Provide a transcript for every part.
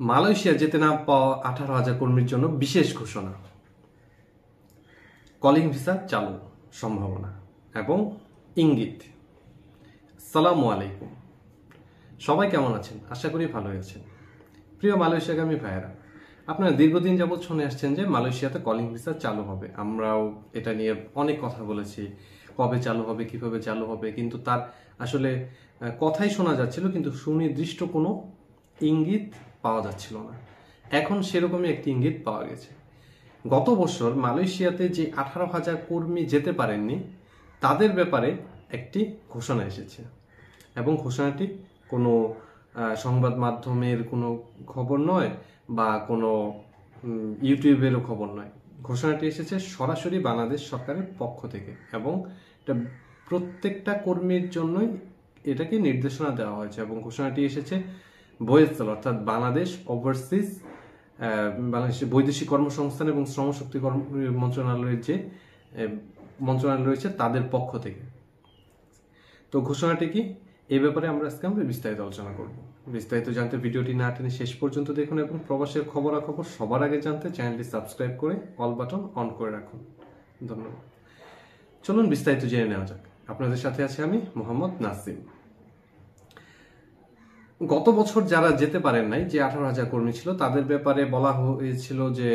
Malaysia যেতে না পাওয়া 18,000 কর্মীর জন্য বিশেষ ঘোষণা। কলিং ভিসা চালু সম্ভাবনা এবং ইঙ্গিত। আসসালামু আলাইকুম, সবাই কেমন আছেন? আশা করি ভালোই আছেন। প্রিয় মালয়েশিয়াগামী ভাইয়েরা, আপনারা দীর্ঘদিন যাবৎ শুনে আসছেন যে মালয়েশিয়াতে কলিং ভিসা চালু হবে। আমরাও এটা নিয়ে অনেক কথা বলেছি, কবে চালু হবে, কিভাবে চালু হবে, কিন্তু তার আসলে কথাই শোনা যাচ্ছিল, কিন্তু সুনির্দিষ্ট কোনো ইঙ্গিত পাওয়া যাচ্ছিল না। এখন সেরকমই একটি ইঙ্গিত পাওয়া গেছে। গত বছর মালয়েশিয়াতে যে 18,000 কর্মী যেতে পারেননি, তাদের ব্যাপারে একটি ঘোষণা এসেছে এবং ঘোষণাটি কোনো সংবাদ মাধ্যমের কোনো খবর নয় বা কোনো ইউটিউবেরও খবর নয়। ঘোষণাটি এসেছে সরাসরি বাংলাদেশ সরকারের পক্ষ থেকে এবং এটা প্রত্যেকটা কর্মীর জন্যই এটাকে নির্দেশনা দেওয়া হয়েছে এবং ঘোষণাটি এসেছে বয়েসেল অর্থাৎ বাংলাদেশ ওভারসিজ বাংলাদেশের বৈদেশিক কর্মসংস্থান এবং শ্রমশক্তি মন্ত্রণালয়ের যে মন্ত্রণালয় রয়েছে তাদের পক্ষ থেকে। তো ঘোষণাটি কি, এই ব্যাপারে আমরা বিস্তারিত আলোচনা করব। বিস্তারিত জানতে ভিডিওটি না টেনে শেষ পর্যন্ত দেখুন এবং প্রবাসের খবরাখবর সবার আগে জানতে চ্যানেলটি সাবস্ক্রাইব করে অল বাটন অন করে রাখুন। ধন্যবাদ। চলুন বিস্তারিত জেনে নেওয়া যাক। আপনাদের সাথে আছে আমি মোহাম্মদ নাসিম। গত বছর যারা যেতে পারেন নাই, যে 18,000 কর্মী ছিল, তাদের ব্যাপারে বলা হয়েছিল যে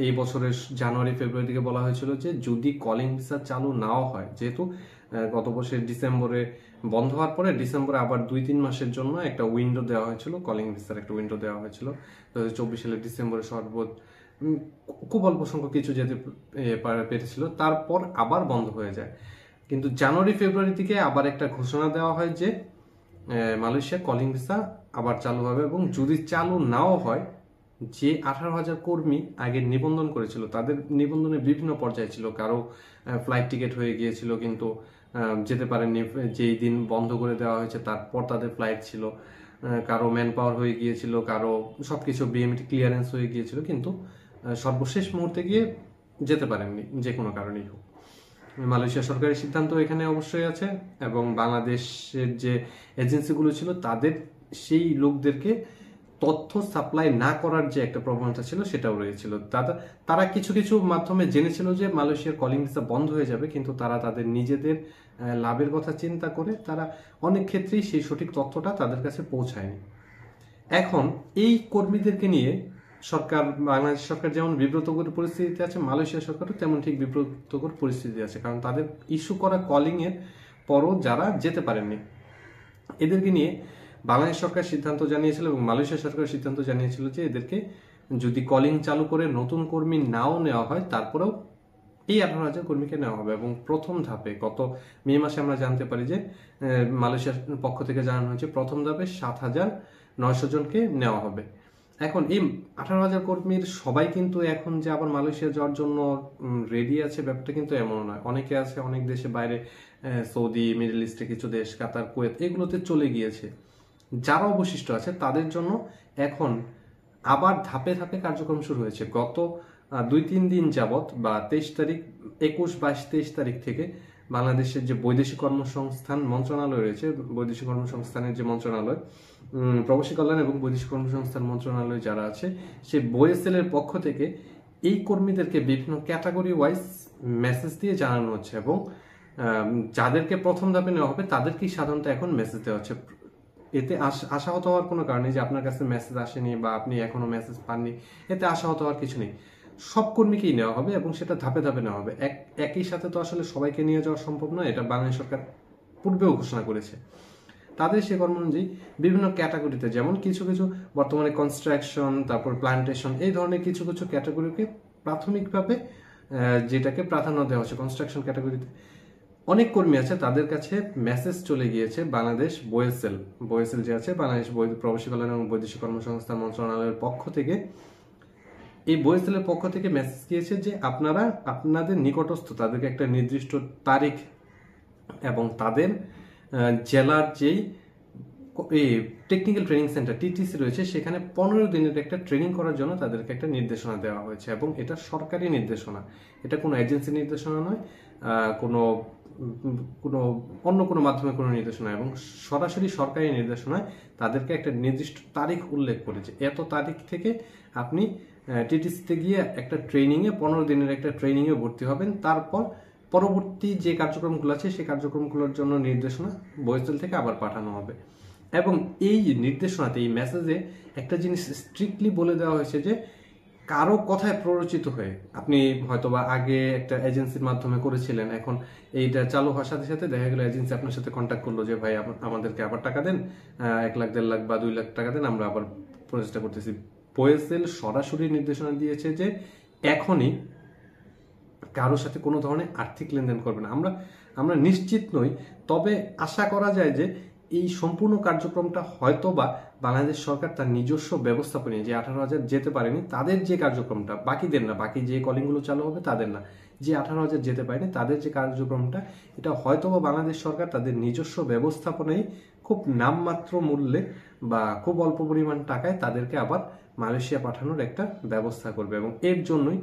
এই বছরের জানুয়ারি ফেব্রুয়ারি থেকে বলা হয়েছিল যে যদি কলিং ভিসা চালু নাও হয়, যেহেতু গত বছরের ডিসেম্বরে বন্ধ হওয়ার পরে ডিসেম্বরে আবার 2-3 মাসের জন্য একটা উইন্ডো দেওয়া হয়েছিল, কলিং ভিসার একটা উইন্ডো দেওয়া হয়েছিল 2024 সালের ডিসেম্বরে খুব অল্প সংখ্যক কিছু যেতে পেরেছিল, তারপর আবার বন্ধ হয়ে যায়। কিন্তু জানুয়ারি ফেব্রুয়ারি থেকে আবার একটা ঘোষণা দেওয়া হয় যে মালয়েশিয়া কলিং ভিসা আবার চালু হবে এবং যদি চালু নাও হয়, যে 18,000 কর্মী আগে নিবন্ধন করেছিল তাদের নিবন্ধনের বিভিন্ন পর্যায়ে ছিল। কারো ফ্লাইট টিকিট হয়ে গিয়েছিল কিন্তু যেতে পারেননি, যেই দিন বন্ধ করে দেওয়া হয়েছে তারপর তাদের ফ্লাইট ছিল। কারো ম্যান পাওয়ার হয়ে গিয়েছিল, কারো সবকিছু বিএমটি ক্লিয়ারেন্স হয়ে গিয়েছিল, কিন্তু সর্বশেষ মুহূর্তে গিয়ে যেতে পারেননি যে কোনো কারণেই হোক। মালয়েশিয়া সরকারের সিদ্ধান্ত এখানে অবশ্যই আছে এবং বাংলাদেশের যে এজেন্সিগুলো ছিল তাদের সেই লোকদেরকে তথ্য সাপ্লাই না করার যে একটা প্রবণতা ছিল সেটাও রয়েছিল। তারা কিছু কিছু মাধ্যমে জেনেছিল যে মালয়েশিয়ার কলিং ভিসা বন্ধ হয়ে যাবে, কিন্তু তারা তাদের নিজেদের লাভের কথা চিন্তা করে তারা অনেক ক্ষেত্রেই সেই সঠিক তথ্যটা তাদের কাছে পৌঁছায়নি। এখন এই কর্মীদেরকে নিয়ে সরকার, বাংলাদেশ সরকার যেমন বিব্রতকর পরিস্থিতিতে আছে, মালয়েশিয়া সরকারও তেমন ঠিক বিব্রতকর পরিস্থিতি আছে, কারণ তাদের ইস্যু করা কলিং এর পরও যারা যেতে পারেননি এদেরকে নিয়ে বাংলাদেশ সরকার সিদ্ধান্ত জানিয়েছিল এবং মালয়েশিয়া সরকার সিদ্ধান্ত জানিয়েছিল যে এদেরকে যদি কলিং চালু করে নতুন কর্মী নাও নেওয়া হয়, তারপরেও এই 18,000 কর্মীকে নেওয়া হবে। এবং প্রথম ধাপে গত মে মাসে আমরা জানতে পারি যে মালয়েশিয়ার পক্ষ থেকে জানানো হয়েছে প্রথম ধাপে 7,900 জনকে নেওয়া হবে। এখন এই 18,000 কর্মীর সবাই কিন্তু এখন যে আবার মালয়েশিয়া যাওয়ার জন্য রেডি আছে, ব্যাপারটা কিন্তু এমন নয়। অনেকে আছে অনেক দেশে বাইরে, সৌদি, মিডল ইস্টে কিছু দেশ, কাতার, কুয়েত, এগুলোতে চলে গিয়েছে। যারা অবশিষ্ট আছে তাদের জন্য এখন আবার ধাপে ধাপে কার্যক্রম শুরু হয়েছে। গত 2-3 দিন যাবৎ বা 23 তারিখ, 21, 22, 23 তারিখ থেকে বাংলাদেশের যে বৈদেশিক কর্মসংস্থান মন্ত্রণালয় রয়েছে, বৈদেশিক কর্মসংস্থানের যে মন্ত্রণালয়, প্রবাসী কল্যাণ এবং বৈদেশিক কর্মসংস্থান মন্ত্রণালয় যারা আছে, সেই বয়েসেলের পক্ষ থেকে এই কর্মীদেরকে বিভিন্ন ক্যাটাগরি ওয়াইজ মেসেজ দিয়ে জানানো হচ্ছে এবং যাদেরকে প্রথম ধাপে নেওয়া হবে তাদেরকেই সাধারণত এখন মেসেজ দেওয়া হচ্ছে। এতে আশাহত হওয়ার কোনো কারণ নেই যে আপনার কাছে মেসেজ আসেনি বা আপনি এখনো মেসেজ পাননি, এতে আশাহত হওয়ার কিছু নেই। সব কর্মীকেই নেওয়া হবে এবং সেটা ধাপে ধাপে নেওয়া হবে। একই সাথে তো আসলে সবাইকে নিয়ে যাওয়া সম্ভব নয়, এটা বাংলাদেশ সরকার পূর্বেও ঘোষণা করেছে। তাদের সে কর্ম অনুযায়ী বিভিন্ন ক্যাটাগরিতে, যেমন কিছু কিছু বর্তমানে কনস্ট্রাকশন, তারপর প্লান্টেশন, এই ধরনের কিছু কিছু ক্যাটাগরিকে প্রাথমিকভাবে যেটাকে প্রাধান্য দেওয়া হচ্ছে। কনস্ট্রাকশন ক্যাটাগরিতে অনেক কর্মী আছে, তাদের কাছে মেসেজ চলে গিয়েছে বাংলাদেশ বয়েসেল যে আছে, বাংলাদেশ প্রবাসী কল্যাণ এবং বৈদেশিক কর্মসংস্থান মন্ত্রণালয়ের পক্ষ থেকে, এই বয়েসেলের পক্ষ থেকে মেসেজ গিয়েছে যে আপনারা আপনাদের নিকটস্থ তাদেরকে একটা নির্দিষ্ট তারিখ এবং তাদের জেলার যেই টেকনিক্যাল ট্রেনিং সেন্টার টিটিসি রয়েছে, সেখানে 15 দিনের একটা ট্রেনিং করার জন্য তাদেরকে একটা নির্দেশনা দেওয়া হয়েছে এবং এটা সরকারি নির্দেশনা, এটা কোনো এজেন্সি নির্দেশনা নয়। কোনো কোনো অন্য কোনো মাধ্যমে কোনো নির্দেশনা এবং সরাসরি সরকারি নির্দেশনায় তাদেরকে একটা নির্দিষ্ট তারিখ উল্লেখ করেছে, এত তারিখ থেকে আপনি টিটিসিতে গিয়ে একটা ট্রেনিংয়ে 15 দিনের একটা ট্রেনিংয়ে ভর্তি হবেন, তারপর পরবর্তী যে কার্যক্রমগুলো আছে সেই কার্যক্রমগুলোর জন্য নির্দেশনা বয়েসেল থেকে আবার পাঠানো হবে। এবং এই নির্দেশনাতে, এই মেসেজে একটা জিনিস স্ট্রিক্টলি বলে দেওয়া হয়েছে যে কারো কথায় প্ররোচিত হয়ে, আপনি হয়তোবা আগে একটা এজেন্সির মাধ্যমে করেছিলেন, এখন এইটা চালু হওয়ার সাথে সাথে দেখা গেল এজেন্সি আপনার সাথে কন্ট্যাক্ট করলো যে ভাই আমাদেরকে আবার টাকা দেন, 1 লাখ 1.5 লাখ বা 2 লাখ টাকা দেন, আমরা আবার প্রচেষ্টা করতেছি। বয়েসেল সরাসরি নির্দেশনা দিয়েছে যে এখনই কারোর সাথে কোনো ধরনের আর্থিক লেনদেন করবে না। আমরা নিশ্চিত নই, তবে আশা করা যায় যে এই সম্পূর্ণ কার্যক্রমটা হয়তোবা বাংলাদেশ সরকার তার নিজস্ব ব্যবস্থাপনা, যে 18,000 যেতে পারেনি তাদের যে কার্যক্রমটা, বাকিদের না, বাকি যে কলিংগুলো চালু হবে তাদের না, যে 18,000 যেতে পারেনি তাদের যে কার্যক্রমটা, এটা হয়তোবা বাংলাদেশ সরকার তাদের নিজস্ব ব্যবস্থাপনায় খুব নামমাত্র মূল্যে বা খুব অল্প পরিমাণ টাকায় তাদেরকে আবার মালয়েশিয়া পাঠানোর একটা ব্যবস্থা করবে। এবং এর জন্যই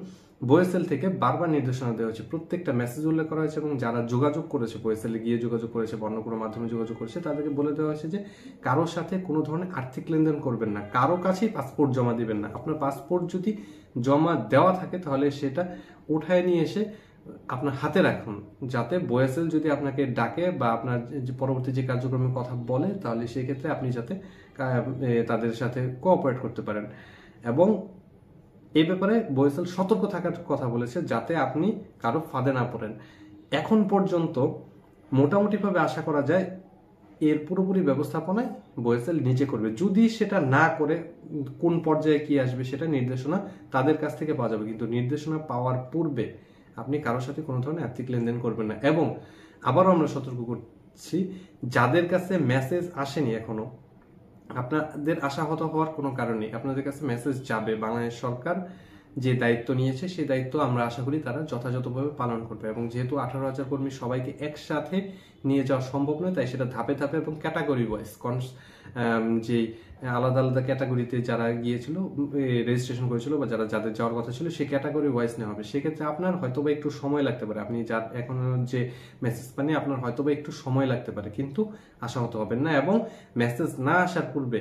বয়েসেল থেকে বারবার নির্দেশনা দেওয়া হয়েছে, প্রত্যেকটা মেসেজ উল্লেখ করা হয়েছে এবং যারা যোগাযোগ করেছে, বয়েসেলে গিয়ে যোগাযোগ করেছে, অন্য কোনো মাধ্যমে যোগাযোগ করেছে, তাদেরকে বলে দেওয়া হয়েছে যে কারোর সাথে কোনো ধরনের আর্থিক লেনদেন করবেন না, কারো কাছেই পাসপোর্ট জমা দিবেন না। আপনার পাসপোর্ট যদি জমা দেওয়া থাকে তাহলে সেটা উঠায় নিয়ে এসে আপনার হাতে রাখুন, যাতে বয়েসেল যদি আপনাকে ডাকে বা আপনার যে পরবর্তী যে কার্যক্রমের কথা বলে, তাহলে সেই ক্ষেত্রে আপনি যাতে তাদের সাথে কোঅপারেট করতে পারেন। এবং এই ব্যাপারে বয়েসেল সতর্ক থাকার কথা বলেছে, যাতে আপনি কারো ফাঁদে না পড়েন। এখন পর্যন্ত মোটামুটিভাবে আশা করা যায় এর পুরোপুরি ব্যবস্থাপনায় বয়েসেল নিজে করবে। যদি সেটা না করে কোন পর্যায়ে কি আসবে সেটা নির্দেশনা তাদের কাছ থেকে পাওয়া যাবে, কিন্তু নির্দেশনা পাওয়ার পূর্বে আপনি কারোর সাথে কোনো ধরনের আর্থিক লেনদেন করবেন না। এবং আবারও আমরা সতর্ক করছি, যাদের কাছে মেসেজ আসেনি এখনো, আপনাদের আশাহত হওয়ার কোনো কারণ নেই, আপনাদের কাছে মেসেজ যাবে। বাংলাদেশ সরকার যে দায়িত্ব নিয়েছে সেই দায়িত্ব আমরা আশা করি তারা যথাযথভাবে পালন করবে। এবং যেহেতু 18,000 কর্মী সবাইকে একসাথে নিয়ে যাওয়া সম্ভব নয়, তাই সেটা ধাপে ধাপে এবং ক্যাটাগরি ওয়াইজ যে আলাদা আলাদা ক্যাটাগরিতে যারা গিয়েছিল, রেজিস্ট্রেশন করেছিল বা যাদের যাওয়ার কথা ছিল, সেই ক্যাটাগরি ওয়াইজ নেওয়া হবে। সেক্ষেত্রে আপনার হয়তোবা একটু সময় লাগতে পারে, আপনি যার এখন যে মেসেজ পাননি আপনার হয়তোবা একটু সময় লাগতে পারে, কিন্তু আশাহত হবেন না। এবং মেসেজ না আসার পূর্বে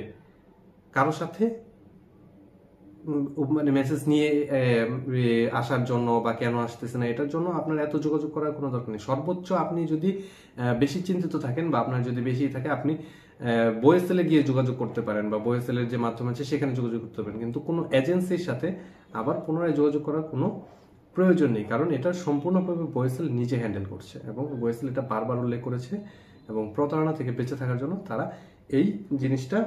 কারোর সাথে মানে মেসেজ নিয়ে আসার জন্য বা কেন আসতেছে না এটার জন্য আপনার এত যোগাযোগ করার কোনো দরকার নেই। সর্বোচ্চ আপনি যদি বেশি চিন্তিত থাকেন বা আপনার যদি বেশি থাকে, আপনি বয়েসেলে গিয়ে যোগাযোগ করতে পারেন বা বয়েসেলের যে মাধ্যম আছে সেখানে যোগাযোগ করতে পারেন, কিন্তু কোনো এজেন্সির সাথে আবার পুনরায় যোগাযোগ করার কোনো প্রয়োজন নেই, কারণ এটা সম্পূর্ণভাবে বয়েসেল নিজে হ্যান্ডেল করছে। এবং বয়েসেল এটা বারবার উল্লেখ করেছে এবং প্রতারণা থেকে বেঁচে থাকার জন্য তারা এই জিনিসটা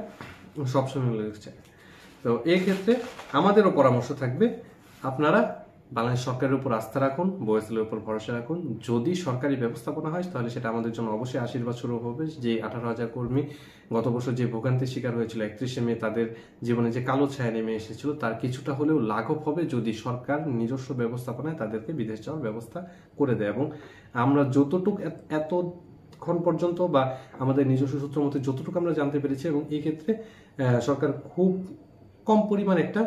সবসময় উল্লেখ করছে। তো এই ক্ষেত্রে আমাদেরও পরামর্শ থাকবে, আপনারা বাংলাদেশ সরকারের উপর আস্থা রাখুন, বয়েসেলের উপর ভরসা রাখুন। যদি সরকারি ব্যবস্থাপনা হয় তাহলে সেটা আমাদের জন্য অবশ্যই আশীর্বাদ স্বরূপ হবে। যে 18,000 কর্মী গত বছর যে ভোগান্তির শিকার হয়েছিল, 31শে মে তাদের জীবনে যে কালো ছায়া নেমে এসেছিল, তার কিছুটা হলেও লাঘব হবে যদি সরকার নিজস্ব ব্যবস্থাপনায় তাদেরকে বিদেশ যাওয়ার ব্যবস্থা করে দেয়। এবং আমরা যতটুকু এতক্ষণ পর্যন্ত বা আমাদের নিজস্ব সূত্র মতে যতটুকু আমরা জানতে পেরেছি, এবং এই ক্ষেত্রে সরকার খুব কম পরিমাণ একটা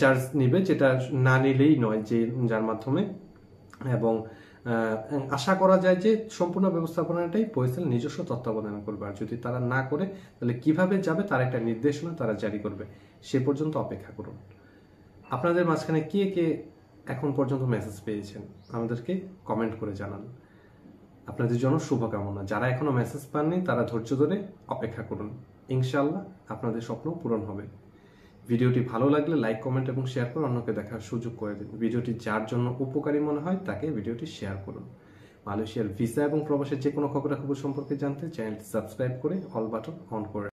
চার্জ নিবে, যেটা না নিলেই নয়, যে যার মাধ্যমে। এবং আশা করা যায় যে সম্পূর্ণ ব্যবস্থাপনাটাই বয়েসেল নিজস্ব তত্ত্বাবধানে করবে। আর যদি তারা না করে তাহলে কিভাবে যাবে তার একটা নির্দেশনা তারা জারি করবে। সে পর্যন্ত অপেক্ষা করুন। আপনাদের মাঝখানে কে কে এখন পর্যন্ত মেসেজ পেয়েছেন আমাদেরকে কমেন্ট করে জানান। আপনাদের জন্য শুভকামনা। যারা এখনো মেসেজ পাননি তারা ধৈর্য ধরে অপেক্ষা করুন, ইনশাআল্লাহ আপনাদের স্বপ্ন পূরণ হবে। ভিডিওটি ভালো লাগলে লাইক, কমেন্ট এবং শেয়ার করে অন্যকে দেখার সুযোগ করে দিন। ভিডিওটি যার জন্য উপকারী মনে হয় তাকে ভিডিওটি শেয়ার করুন। মালয়েশিয়ার ভিসা এবং প্রবাসের যে কোনো খবরাখবর সম্পর্কে জানতে চ্যানেলটি সাবস্ক্রাইব করে অল বাটন অন করে